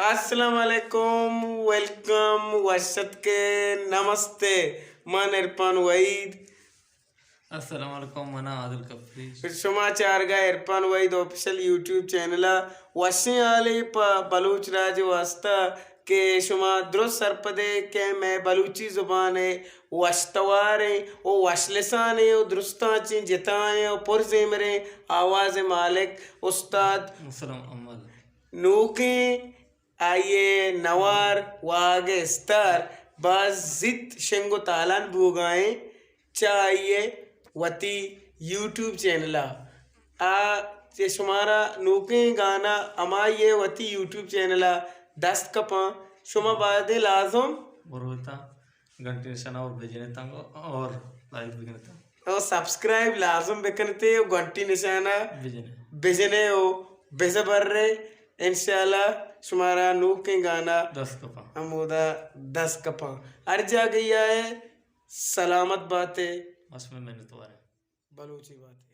अस्सलाम वालेकुम, वेलकम, वशत के नमस्ते। मन इरफान वहीद अस्सलाम वालेकुम मना आदिल कफरी समाचार गा Irfan Waheed official YouTube channel वशी आली बलूच राज वास्ता के शुमा दुरुस्त सरपदे के मैं बलूची जुबान है वशतवार है ओ वशलसान है ओ दुरुस्ताची जिताएं ओ पुरजेमरे आवाज़ मालिक उस्ताद मुसलम अमल नूके आइए नवार वागे स्तर बस जित शेंगो तालान बुगाए चाहिए वती यूट्यूब चैनल आ जे शुमारा नूके गाना अमा ये वती यूट्यूब चैनल दस्त कपा शुमा बादे लाजम बरोता घंटे निशाना और भेजने तंग और लाइक भी करता और सब्सक्राइब लाजम बेकनते घंटी निशाना भेजने बेजने हो बेजे बर्रे इंशाल्लाह शुमारा नूक के गाना 10 कपा अमूदा 10 कपा अर्जा गया है सलामत बातें उसमें मैंने तो बलूची बातें।